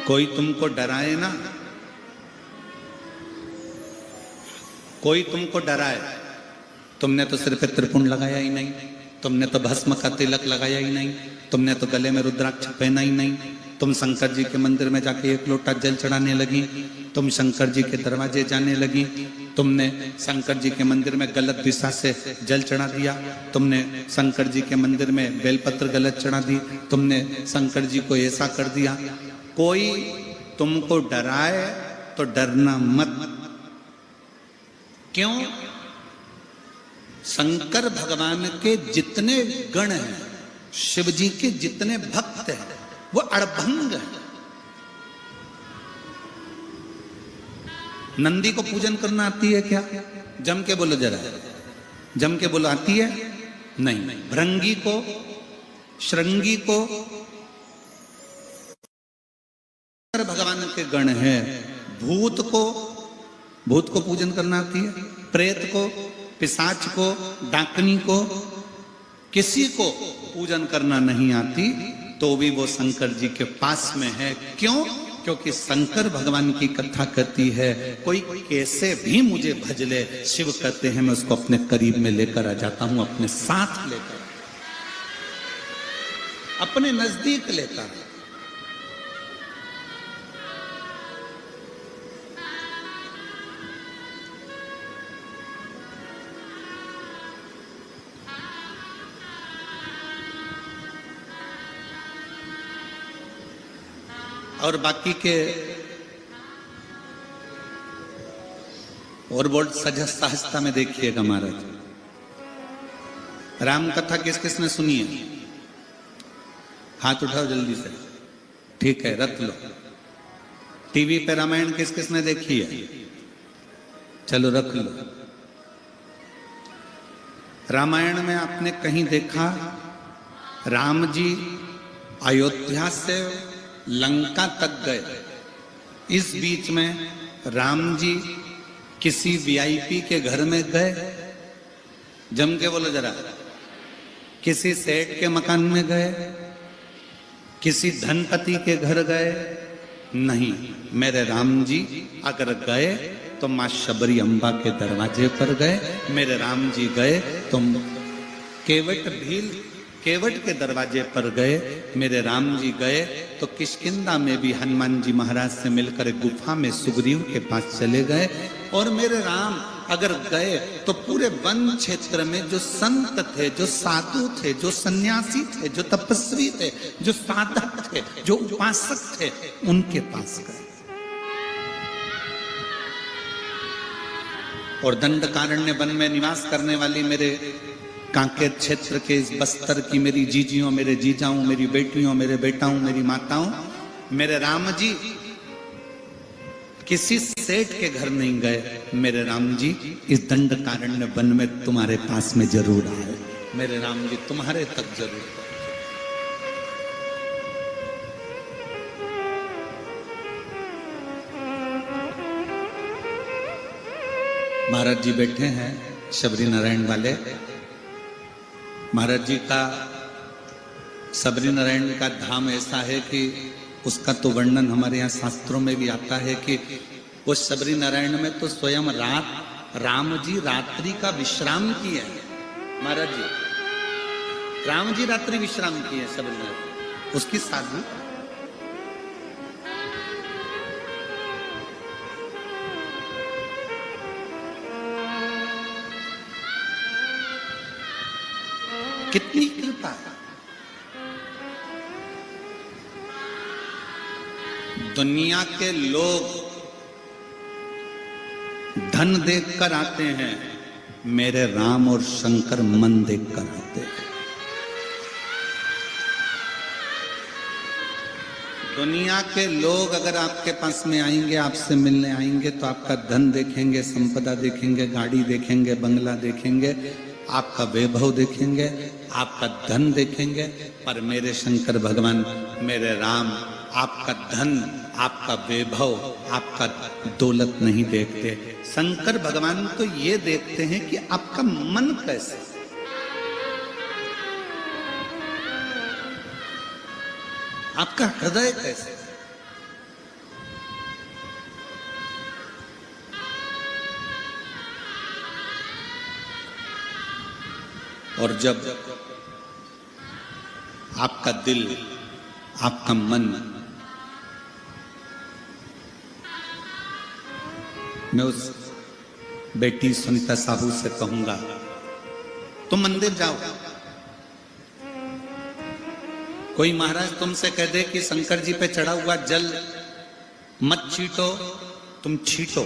कोई तुमको डराए ना, कोई तुमको डराए, तुमने तो सिर पे त्रिपुंड लगाया ही नहीं, तुमने तो भस्म का तिलक लगाया ही नहीं, तुमने तो गले में रुद्राक्ष पहना ही नहीं, तुम शंकर जी के मंदिर में जाके एक लोटा जल चढ़ाने लगी, तुम शंकर जी के दरवाजे जाने लगी, तुमने शंकर जी के मंदिर में गलत दिशा से जल चढ़ा दिया, तुमने शंकर जी के मंदिर में बेलपत्र गलत चढ़ा दी, तुमने शंकर जी को ऐसा कर दिया। कोई तुमको डराए तो डरना मत। क्यों? शंकर भगवान के जितने गण हैं, शिव जी के जितने भक्त हैं, वो अड़भंग है। नंदी को पूजन करना आती है क्या? जम के बोलो जरा, जम के बोलो, आती है? नहीं। भृंगी को, श्रृंगी को भगवान के गण है। भूत को पूजन करना आती है? प्रेत को, पिशाच को, डाकनी को, किसी को पूजन करना नहीं आती, तो भी वो शंकर जी के पास में है। क्यों? क्योंकि शंकर भगवान की कथा कहती है, कोई कैसे भी मुझे भज ले, शिव कहते हैं मैं उसको अपने करीब में लेकर आ जाता हूं, अपने साथ लेकर, अपने नजदीक लेकर। और बाकी के और बोल सहजता में देखिएगा महाराज, राम कथा किस किसने सुनी है? हाथ उठाओ जल्दी से। ठीक है, रख लो। टीवी पे रामायण किस किसने देखी है? चलो रख लो। रामायण में आपने कहीं देखा राम जी अयोध्या से लंका तक गए, इस बीच में राम जी किसी वीआईपी के घर में गए? जम के बोलो जरा। किसी सेठ के मकान में गए? किसी धनपति के घर गए? नहीं। मेरे राम जी अगर गए तो मां शबरी अम्बा के दरवाजे पर गए। मेरे राम जी गए तो केवट के दरवाजे पर गए। मेरे राम जी गए तो किष्किंधा में भी हनुमान जी महाराज से मिलकर गुफा में सुग्रीव के पास चले गए। और मेरे राम अगर गए तो पूरे वन क्षेत्र में जो संत थे, जो साधु थे, जो सन्यासी थे, जो तपस्वी थे, जो साधक थे, जो उपासक थे, उनके पास गए। और दंडकारण्य वन में निवास करने वाली मेरे कांकेर क्षेत्र के इस बस्तर की मेरी जीजियों, मेरे जीजाओं, मेरी बेटियों, मेरे बेटाओं, मेरी माताओं, मेरे राम जी किसी सेठ के घर नहीं गए। मेरे राम जी इस दंडकारण्य वन में तुम्हारे पास में जरूर आए। मेरे राम जी तुम्हारे तक जरूर आए। महाराज जी बैठे हैं शबरी नारायण वाले। महाराज जी का शबरी नारायण का धाम ऐसा है कि उसका तो वर्णन हमारे यहाँ शास्त्रों में भी आता है कि उस शबरी नारायण में तो स्वयं राम जी रात्रि का विश्राम किए हैं। महाराज जी राम जी रात्रि विश्राम किए शबरी नारायण, उसकी साधु। कितनी कृपा। दुनिया के लोग धन देखकर आते हैं, मेरे राम और शंकर मन देखकर आते हैं। दुनिया के लोग अगर आपके पास में आएंगे, आपसे मिलने आएंगे, तो आपका धन देखेंगे, संपदा देखेंगे, गाड़ी देखेंगे, बंगला देखेंगे, आपका वैभव देखेंगे, आपका धन देखेंगे। पर मेरे शंकर भगवान, मेरे राम आपका धन, आपका वैभव, आपका दौलत नहीं देखते। शंकर भगवान तो ये देखते हैं कि आपका मन कैसे, आपका हृदय कैसे। और जब आपका दिल, आपका मन, मैं उस बेटी सुनीता साहू से कहूंगा तुम मंदिर जाओ। कोई महाराज तुमसे कह दे कि शंकर जी पे चढ़ा हुआ जल मत छीटो, तुम छीटो।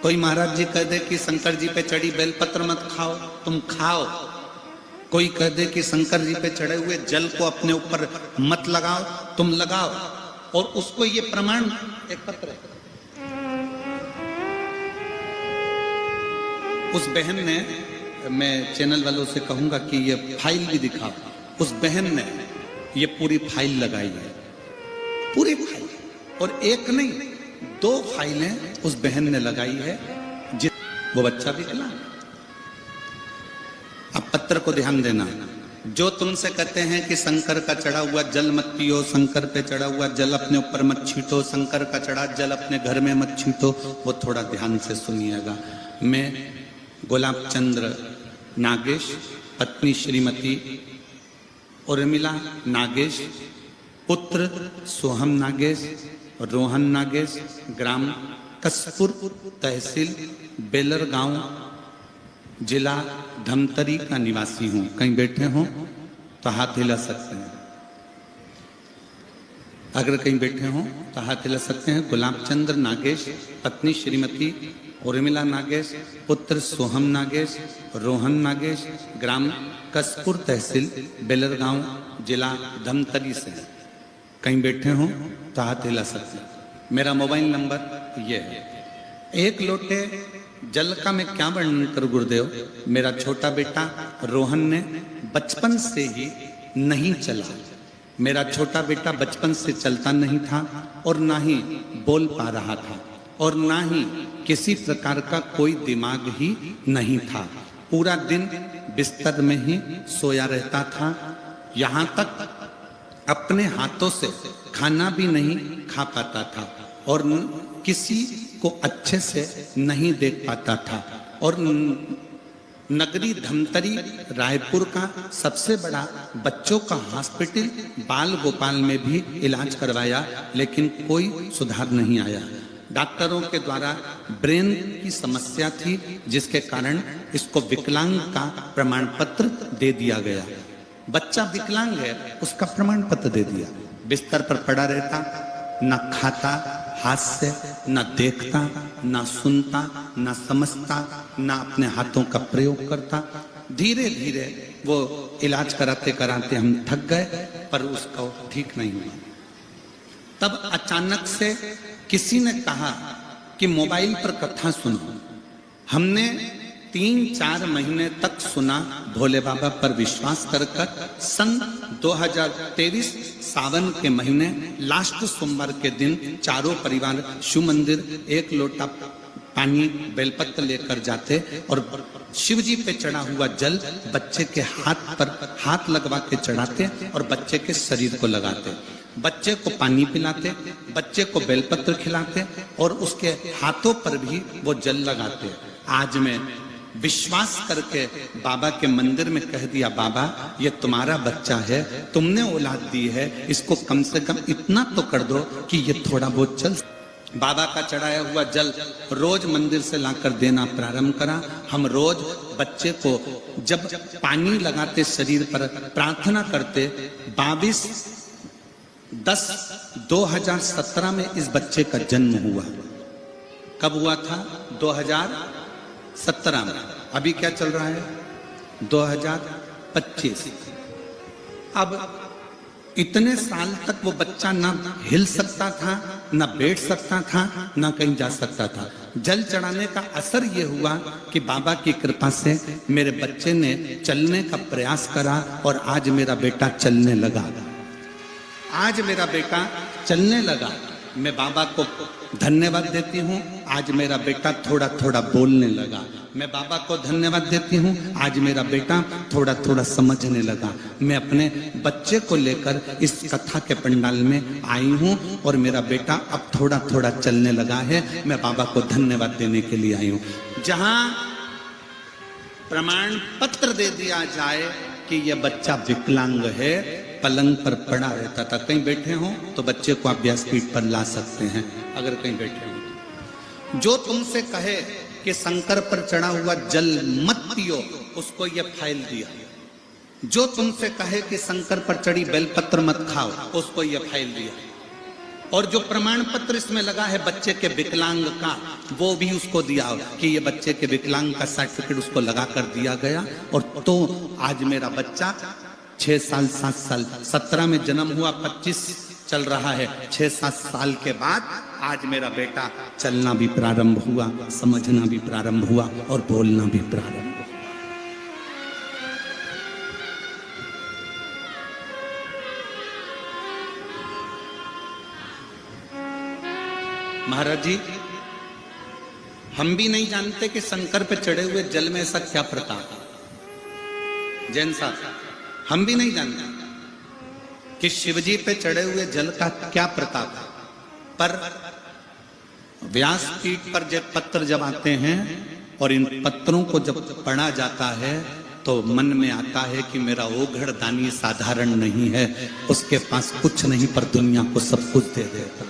कोई महाराज जी कह दे कि शंकर जी पे चढ़ी बेलपत्र मत खाओ, तुम खाओ। कोई कह दे कि शंकर जी पे चढ़े हुए जल को अपने ऊपर मत लगाओ, तुम लगाओ। और उसको ये प्रमाण, एक पत्र है, उस बहन ने, मैं चैनल वालों से कहूंगा कि ये फाइल भी दिखाओ। उस बहन ने ये पूरी फाइल लगाई है, पूरी फाइल, और एक नहीं 2 फाइलें उस बहन ने लगाई है। वो बच्चा भी खिला। अब पत्र को ध्यान देना। जो तुमसे कहते हैं कि शंकर का चढ़ा हुआ जल मत पियो, शंकर पे चढ़ा हुआ जल अपने ऊपर मत छीटो, शंकर का चढ़ा जल अपने घर में मत छीटो, वो थोड़ा ध्यान से सुनिएगा। मैं गुलाब चंद्र नागेश, पत्नी श्रीमती उर्मिला नागेश, पुत्र सोहम नागेश, रोहन नागेश, ग्राम कसपुर, तहसील बेलर गांव, जिला धमतरी का निवासी हूं। कहीं बैठे हो तो हाथ हिला सकते हैं। अगर कहीं बैठे हो तो हाथ हिला सकते हैं। गुलाब चंद्र नागेश, पत्नी श्रीमती उर्मिला नागेश, पुत्र सोहम नागेश, रोहन नागेश, ग्राम कसपुर, तहसील बेलरगांव, जिला धमतरी से। कहीं बैठे हो तो हाथ हिला सकते हैं। मेरा मोबाइल नंबर ये है। 1 लोटे जल का मैं क्या वर्णन करूं गुरुदेव। मेरा छोटा बेटा रोहन ने बचपन से ही नहीं चला। मेरा छोटा बेटा बचपन से चलता नहीं था और ना ही बोल पा रहा था और ना ही किसी प्रकार का कोई दिमाग ही नहीं था। पूरा दिन बिस्तर में ही सोया रहता था। यहाँ तक अपने हाथों से खाना भी नहीं खा पाता था और किसी को अच्छे से नहीं देख पाता था। और नगरी धमतरी रायपुर का सबसे बड़ा बच्चों का हॉस्पिटल बाल गोपाल में भी इलाज करवाया, लेकिन कोई सुधार नहीं आया। डॉक्टरों के द्वारा ब्रेन की समस्या थी, जिसके कारण इसको विकलांग का प्रमाण पत्र दे दिया गया। बच्चा विकलांग है, उसका प्रमाण पत्र दे दिया। बिस्तर पर पड़ा रहता, न खाता हाथ से, न देखता, न सुनता, न समझता, न अपने हाथों का प्रयोग करता। धीरे धीरे वो इलाज कराते कराते हम थक गए, पर उसका ठीक नहीं हुआ। तब अचानक से किसी ने कहा कि मोबाइल पर कथा सुनो। हमने 3-4 महीने तक सुना, भोले बाबा पर विश्वास कर सन 2023 सावन के महीने लास्ट सोमवार के दिन चारों परिवार शिव मंदिर 1 लोटा पानी बेलपत्र लेकर जाते और शिव जी पे चढ़ा हुआ जल बच्चे के हाथ पर हाथ लगवा के चढ़ाते और बच्चे के शरीर को लगाते। बच्चे को पानी पिलाते, बच्चे को बेलपत्र खिलाते और उसके हाथों पर भी वो जल लगाते। आज मैं विश्वास करके बाबा के मंदिर में कह दिया, बाबा ये तुम्हारा बच्चा है, तुमने औलाद दी है, इसको कम से कम इतना तो कर दो कि ये थोड़ा बहुत चल। बाबा का चढ़ाया हुआ जल रोज मंदिर से लाकर देना प्रारंभ करा। हम रोज बच्चे को जब पानी लगाते शरीर पर, प्रार्थना करते। 22/10/2017 में इस बच्चे का जन्म हुआ। कब हुआ था? 2017 में। अभी क्या चल रहा है? 2025। अब इतने साल तक वो बच्चा ना हिल सकता था, ना बैठ सकता था, ना कहीं जा सकता था। जल चढ़ाने का असर ये हुआ कि बाबा की कृपा से मेरे बच्चे ने चलने का प्रयास करा और आज मेरा बेटा चलने लगा। आज मेरा बेटा चलने लगा। मैं बाबा को धन्यवाद देती हूँ। आज मेरा बेटा थोड़ा थोड़ा बोलने लगा। मैं बाबा को धन्यवाद देती हूँ। आज मेरा बेटा थोड़ा थोड़ा समझने लगा। मैं अपने बच्चे को लेकर इस कथा के पंडाल में आई हूँ और मेरा बेटा अब थोड़ा थोड़ा चलने लगा है। मैं बाबा को धन्यवाद देने के लिए आई हूँ। जहाँ प्रमाण पत्र दे दिया जाए कि यह बच्चा विकलांग है, पलंग पर पड़ा रहता था। कहीं बैठे हो तो बच्चे को आप व्यासपीठ पर ला सकते हैं, अगर कहीं बैठे हो। जो तुमसे कहे कि शंकर पर चढ़ा हुआ जल मत पियो, उसको यह फाइल दिया। जो तुमसे कहे कि शंकर पर चढ़ी बेलपत्र मत खाओ, उसको यह फाइल दिया। और जो प्रमाण पत्र इसमें लगा है बच्चे के विकलांग का, वो भी उसको दिया कि ये बच्चे के विकलांग का सर्टिफिकेट उसको लगा कर दिया गया। और तो आज मेरा बच्चा 6 साल 7 साल 17 में जन्म हुआ, 25 चल रहा है, 6-7 साल के बाद आज मेरा बेटा चलना भी प्रारंभ हुआ, समझना भी प्रारंभ हुआ और बोलना भी प्रारंभ हुआ। महाराज जी, हम भी नहीं जानते कि शंकर पे चढ़े हुए जल में ऐसा क्या प्रताप है। जैन साहब, हम भी नहीं जानते कि शिवजी पे चढ़े हुए जल का क्या प्रताप है। पर व्यासपीठ पर जब पत्र जब आते हैं और इन पत्रों को जब पढ़ा जाता है तो मन में आता है कि मेरा ओघड़ दानी साधारण नहीं है, उसके पास कुछ नहीं पर दुनिया को सब कुछ दे देता।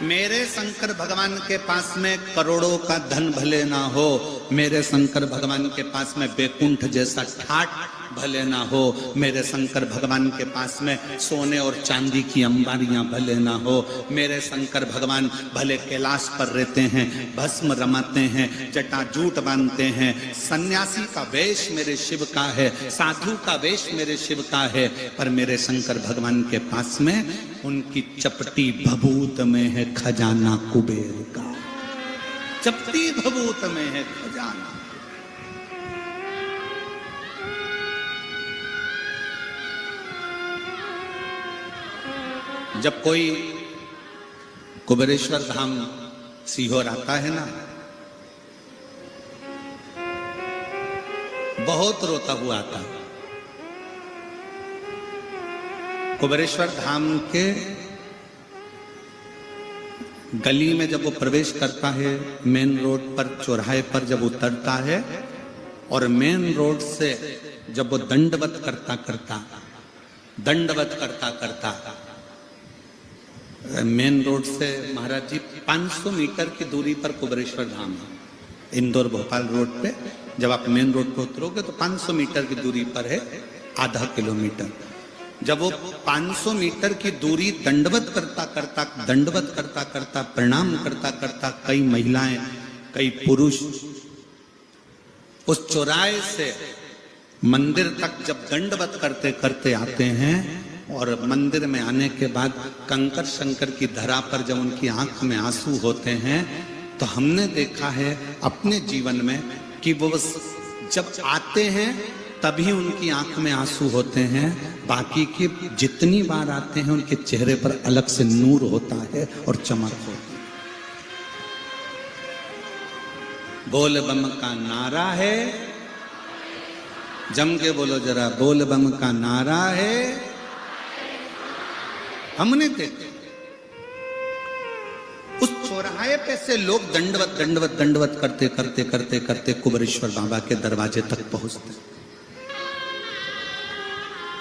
मेरे शंकर भगवान के पास में करोड़ों का धन भले ना हो, मेरे शंकर भगवान के पास में बैकुंठ जैसा ठाट भले ना हो, मेरे शंकर भगवान के पास में सोने और चांदी की अंबारियां भले ना हो, मेरे शंकर भगवान भले कैलाश पर रहते हैं, भस्म रमाते हैं, जटाजूट बांधते हैं, सन्यासी का वेश मेरे शिव का है, साधु का वेश मेरे शिव का है, पर मेरे शंकर भगवान के पास में उनकी चपटी भभूत में है खजाना कुबेर का। चपटी भभूत में है खजाना। जब कोई कुबेरेश्वर धाम सीहोर आता है ना, बहुत रोता हुआ आता है। कुबेरेश्वर धाम के गली में जब वो प्रवेश करता है, मेन रोड पर चौराहे पर जब उतरता है और मेन रोड से जब वो दंडवत करता मेन रोड से महाराज जी 500 मीटर की दूरी पर कुबेरेश्वर धाम है। इंदौर भोपाल रोड पे जब आप मेन रोड पे उतरोगे तो 500 मीटर की दूरी पर है, आधा किलोमीटर। जब वो 500 मीटर की दूरी दंडवत करता प्रणाम करता कई महिलाएं कई पुरुष उस चौराहे से मंदिर तक जब दंडवत करते करते आते हैं और मंदिर में आने के बाद कंकर शंकर की धरा पर जब उनकी आंख में आंसू होते हैं तो हमने देखा है अपने जीवन में कि वो जब आते हैं तभी उनकी आंख में आंसू होते हैं, बाकी की जितनी बार आते हैं उनके चेहरे पर अलग से नूर होता है और चमक होती है। बोल बम का नारा है, जम के बोलो जरा, बोल बम का नारा है। हमने देखा उस चौराहे पे से लोग दंडवत करते कुबेरेश्वर बाबा के दरवाजे तक पहुंचते।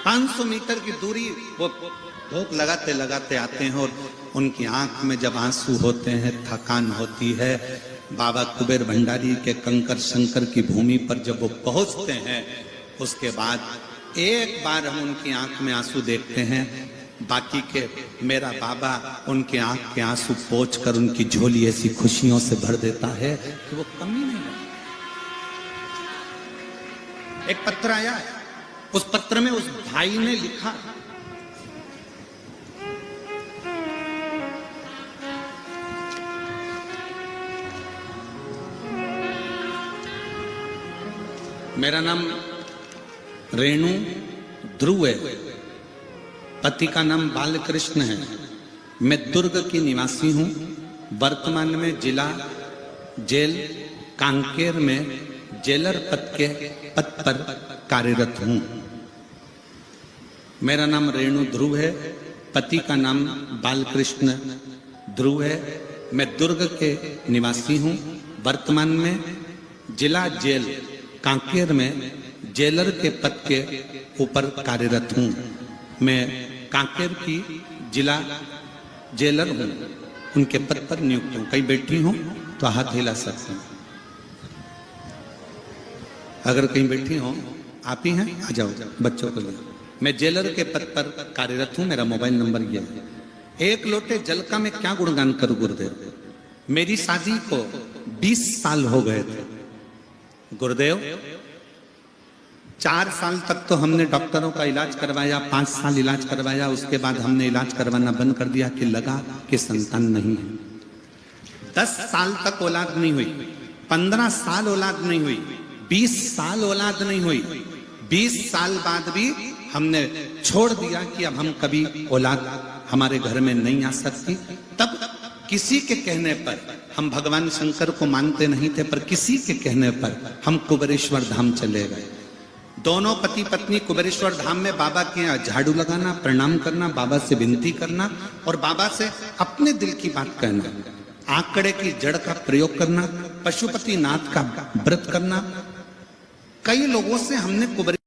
500 मीटर की दूरी वो भोग लगाते आते हैं और उनकी आंख में जब आंसू होते हैं, थकान होती है, बाबा कुबेर भंडारी के कंकर शंकर की भूमि पर जब वो पहुंचते हैं, उसके बाद एक बार हम उनकी आंख में आंसू देखते हैं, बाकी के मेरा बाबा उनके आंख के आंसू पोंछ कर उनकी झोली ऐसी खुशियों से भर देता है कि वो कमी नहीं है। एक पत्र आया है, उस पत्र में उस भाई ने लिखा, मेरा नाम रेणु ध्रुव है, पति का नाम बालकृष्ण है, मैं दुर्ग की निवासी हूं, वर्तमान में जिला जेल कांकेर में जेलर पद पर कार्यरत हूं। मेरा नाम रेणु ध्रुव है, पति का नाम बालकृष्ण ध्रुव है, मैं दुर्ग के निवासी हूं, वर्तमान में जिला जेल कांकेर में जेलर के पद के ऊपर कार्यरत हूं। मैं कांकेर की जिला जेलर हूं, उनके पद पर नियुक्त हूं। कहीं बैठी हूं तो हाथ हिला सकते हैं। अगर कहीं बैठी हो, आप ही हैं, आ जाओ बच्चों को लिए। मैं जेलर के पद पर कार्यरत हूं, मेरा मोबाइल नंबर ये है। एक लोटे जल का मैं क्या गुणगान करूं गुरुदेव। मेरी शादी को 20 साल हो गए थे गुरुदेव। 4 साल तक तो हमने डॉक्टरों का इलाज करवाया, 5 साल इलाज करवाया, उसके बाद हमने इलाज करवाना बंद कर दिया कि लगा कि संतान नहीं है। 10 साल तक औलाद नहीं हुई, 15 साल औलाद नहीं हुई, 20 साल औलाद नहीं हुई। 20 साल बाद भी हमने छोड़ दिया कि अब हम कभी औलाद हमारे घर में नहीं आ सकती। तब किसी के कहने पर, हम भगवान शंकर को मानते नहीं थे, पर किसी के कहने पर हम कुबेरेश्वर धाम चले गए। दोनों पति पत्नी कुबेरेश्वर धाम में बाबा के यहाँ झाड़ू लगाना, प्रणाम करना, बाबा से विनती करना और बाबा से अपने दिल की बात कहना, आंकड़े की जड़ का प्रयोग करना, पशुपति नाथ का व्रत करना। कई लोगों से हमने कुबेरेश्वर,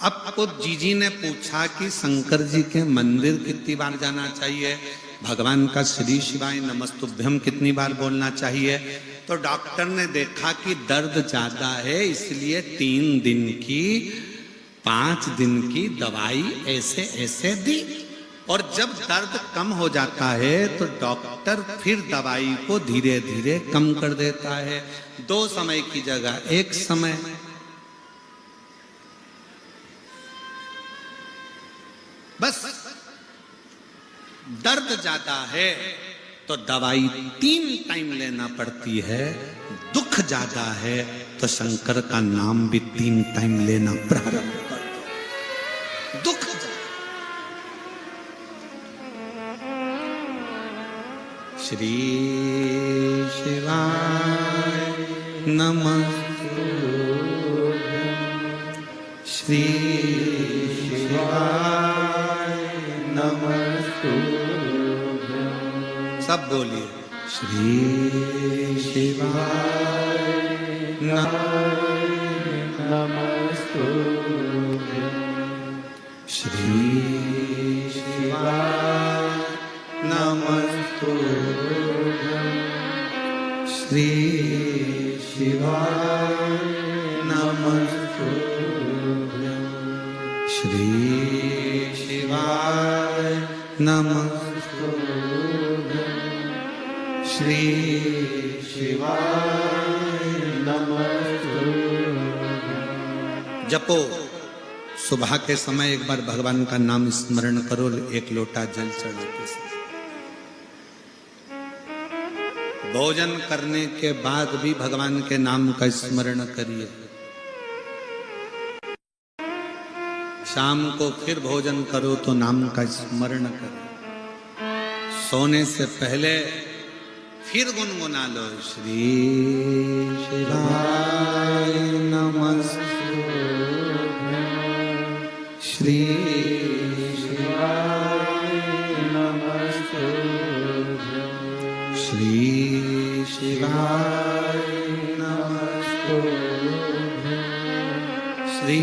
अब जीजी ने पूछा कि शंकर जी के मंदिर कितनी बार जाना चाहिए, भगवान का श्री शिवाय नमस्तुभ्यम कितनी बार बोलना चाहिए। तो डॉक्टर ने देखा कि दर्द ज्यादा है, इसलिए 3 दिन की 5 दिन की दवाई ऐसे ऐसे दी। और जब दर्द कम हो जाता है तो डॉक्टर फिर दवाई को धीरे धीरे कम कर देता है। 2 समय की जगह 1 समय। बस दर्द ज्यादा है तो दवाई 3 टाइम लेना पड़ती है, दुख ज्यादा है तो शंकर का नाम भी 3 टाइम लेना प्रारंभ कर दो। दुख श्री शिवाय नमस्तुभ्यं, श्री शिवाय नमस्तुभ्यं। सब बोलिए श्री शिवाय नमस्तुभ्यं, श्री शिवाय नमस्तुभ्यं, श्री शिवाय नमस्तुभ्यं, श्री शिवाय नमस्तुभ्यं, श्री शिवाय नमस्तुभ्यं। जपो, सुबह के समय एक बार भगवान का नाम स्मरण करो, एक लोटा जल चढ़ा के। भोजन करने के बाद भी भगवान के नाम का स्मरण करिए। शाम को फिर भोजन करो तो नाम का स्मरण करो। सोने से पहले फिर गुनगुना लो, श्री शिवाय नमस्तुभ्यं, श्री शिवाय नमस्तुभ्यं, श्री शिवाय नमस्तुभ्यं, श्री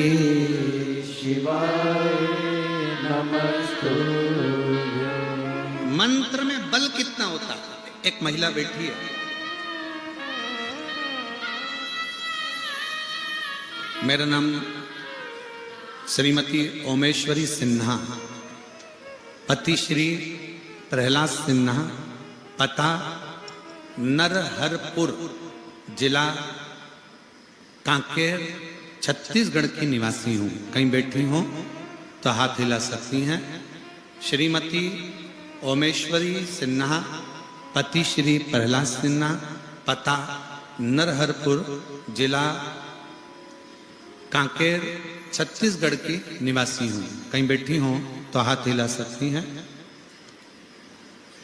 शिवाय नमस्तुभ्यं। मंत्र में बल कितना होता है? एक महिला बैठी है, मेरा नाम श्रीमती ओमेश्वरी सिन्हा, पति श्री प्रहलाद सिन्हा, पता नरहरपुर, जिला कांकेर, छत्तीसगढ़ की निवासी हूं। कहीं बैठी हूं तो हाथ हिला सकती हैं। श्रीमती ओमेश्वरी सिन्हा, पति श्री प्रहलाद सिन्हा, पता नरहरपुर, जिला कांकेर, छत्तीसगढ़ की निवासी हूं। कहीं बैठी हूं तो हाथ हिला सकती हैं।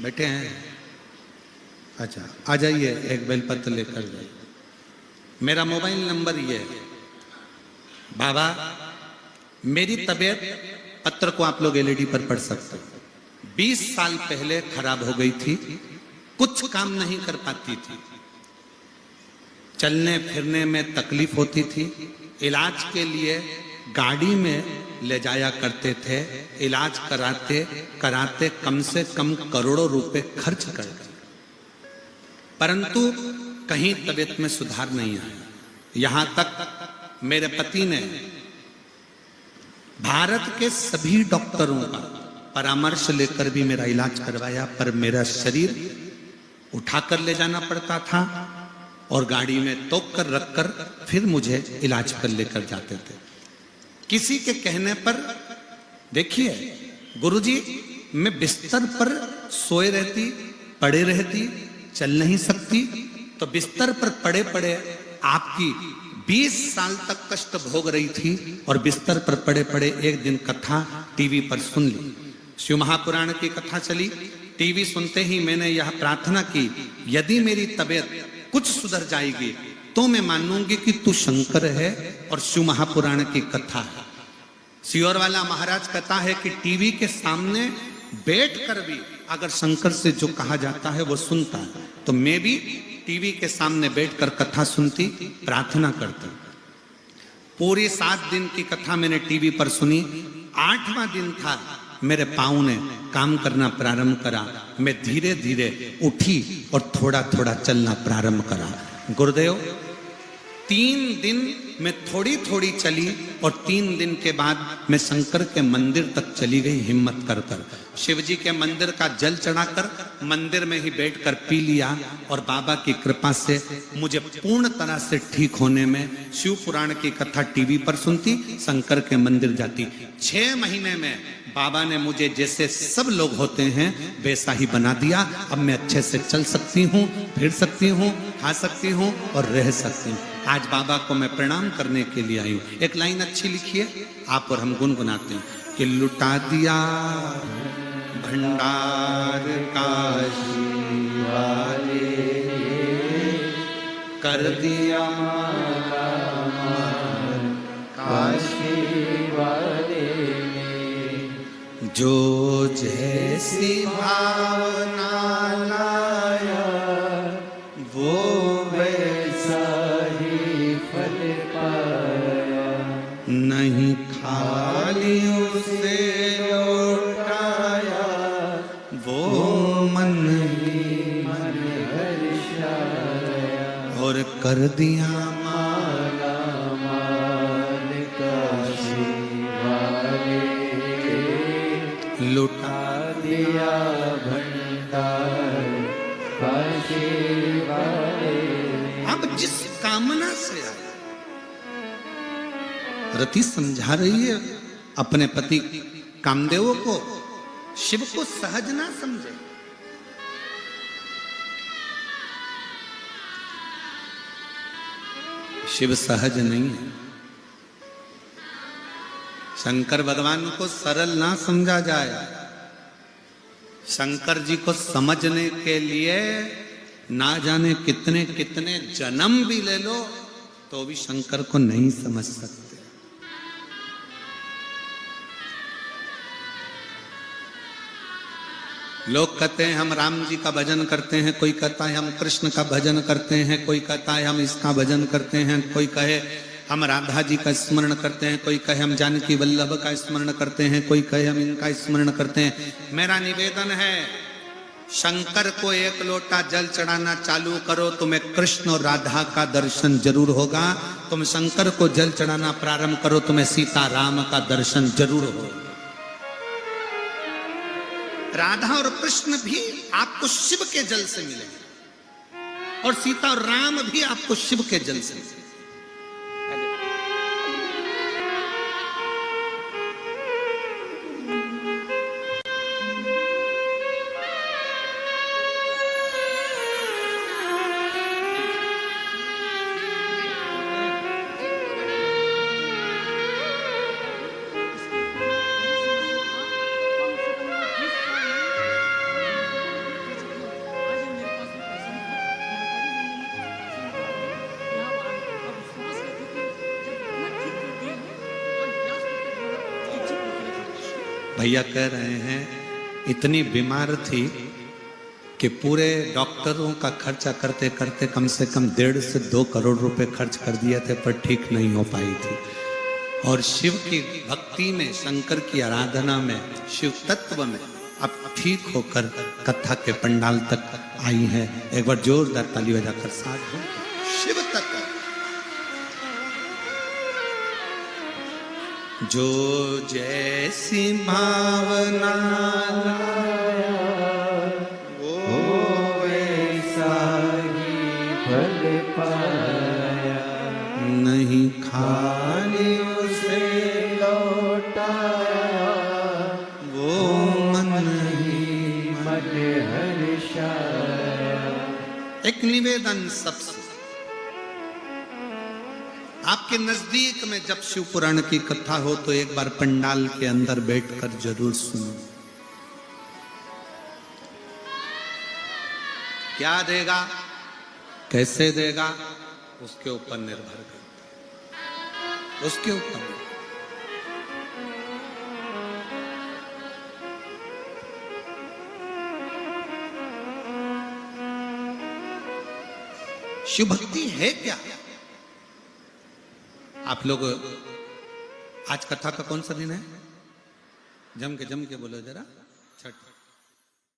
बैठे हैं? अच्छा, आ जाइए, एक बेलपत्र लेकर जाइए। मेरा मोबाइल नंबर ये है। बाबा, मेरी तबीयत, पत्र को आप लोग एलईडी पर पढ़ सकते हो, 20 साल पहले खराब हो गई थी, कुछ काम नहीं कर पाती थी। चलने फिरने में तकलीफ होती थी। इलाज के लिए गाड़ी में ले जाया करते थे। इलाज कराते कराते कम से कम करोड़ों रुपए खर्च कर गए, परंतु कहीं तबीयत में सुधार नहीं आया। यहां तक मेरे पति ने भारत के सभी डॉक्टरों का परामर्श लेकर भी मेरा इलाज करवाया, पर मेरा शरीर उठाकर ले जाना पड़ता था और गाड़ी में तोप कर रखकर फिर मुझे इलाज पर लेकर जाते थे। किसी के कहने पर, देखिए गुरुजी, मैं बिस्तर पर सोए रहती, पड़े रहती, चल नहीं सकती, तो बिस्तर पर पड़े पड़े आपकी 20 साल तक कष्ट भोग रही थी और बिस्तर पर पड़े पड़े एक दिन कथा टीवी पर सुन ली। शिव महापुराण की कथा चली। टीवी सुनते ही मैंने यह प्रार्थना की, यदि मेरी तबीयत कुछ सुधर जाएगी तो मैं मानूंगी कि तू शंकर है और शिव महापुराण की कथा है। सियोर वाला महाराज कहता है कि टीवी के सामने बैठकर भी अगर शंकर से जो कहा जाता है वो सुनता है, तो मैं भी टीवी के सामने बैठकर कथा सुनती, प्रार्थना करती। पूरी 7 दिन की कथा मैंने टीवी पर सुनी। 8वां दिन था, मेरे पाँव ने काम करना प्रारंभ करा। मैं धीरे धीरे उठी और थोड़ा थोड़ा चलना प्रारंभ करा। गुरुदेव, 3 दिन मैं थोड़ी थोड़ी चली और 3 दिन के बाद मैं शंकर के मंदिर तक चली गई हिम्मत कर कर। शिव जी के मंदिर का जल चढ़ाकर मंदिर में ही बैठकर पी लिया और बाबा की कृपा से मुझे पूर्ण तरह से ठीक होने में, शिव पुराण की कथा टीवी पर सुनती, शंकर के मंदिर जाती। 6 महीने में बाबा ने मुझे जैसे सब लोग होते हैं वैसा ही बना दिया। अब मैं अच्छे से चल सकती हूँ, फिर सकती हूँ, खा सकती हूँ और रह सकती हूँ। आज बाबा को मैं प्रणाम करने के लिए आई हूँ। एक लाइन अच्छी लिखिए आप और हम गुनगुनाते हैं कि लुटा दिया भंडार काशी वाले, कर दिया काशी वाले, जो जैसी भावना लाया वो वैसा ही फल पाया, नहीं खाली उसे लौटाया, वो मन ही मन हर्षाया, और कर दिया माला माल काशी वाले, लुटा दिया भंडार काशी वाले। अब जिस कामना से आए, रति समझा रही है अपने पति कामदेव को, शिव को सहज ना समझे। शिव सहज नहीं है। शंकर भगवान को सरल ना समझा जाए। शंकर जी को समझने के लिए ना जाने कितने कितने जन्म भी ले लो तो भी शंकर को नहीं समझ सकते। लोग कहते हैं हम राम जी का भजन करते हैं, कोई कहता है हम कृष्ण का भजन करते हैं, कोई कहता है हम इसका भजन करते हैं, कोई कहे हम राधा जी का स्मरण करते हैं, कोई कहे हम जानकी वल्लभ का स्मरण करते हैं, कोई कहे हम इनका स्मरण करते हैं। मेरा निवेदन है, शंकर को 1 लोटा जल चढ़ाना चालू करो, तुम्हें कृष्ण और राधा का दर्शन जरूर होगा। तुम शंकर को जल चढ़ाना प्रारंभ करो, तुम्हें सीता राम का दर्शन जरूर होगा। राधा और कृष्ण भी आपको शिव के जल से मिलेंगे और सीता और राम भी आपको शिव के जल से मिलेंगे। भैया कह रहे हैं इतनी बीमार थी कि पूरे डॉक्टरों का खर्चा करते करते कम से कम 1.5 से 2 करोड़ रुपए खर्च कर दिए थे, पर ठीक नहीं हो पाई थी। और शिव की भक्ति में, शंकर की आराधना में, शिव तत्व में अब ठीक होकर कथा के पंडाल तक आई है। एक बार जोरदार ताली बजाकर साथ हो। शिव तत्व जो जैसी भावना नहीं खाली उसे लौटाया, वो मन ही मन हर्षाया। एक निवेदन सबसे, आपके नजदीक में जब शिव पुराण की कथा हो तो एक बार पंडाल के अंदर बैठकर जरूर सुनो। क्या देगा, कैसे देगा, उसके ऊपर निर्भर करता है, उसके ऊपर। शिव भक्ति है क्या? आप लोग आज कथा का कौन सा दिन है? जम के बोलो जरा। छठ।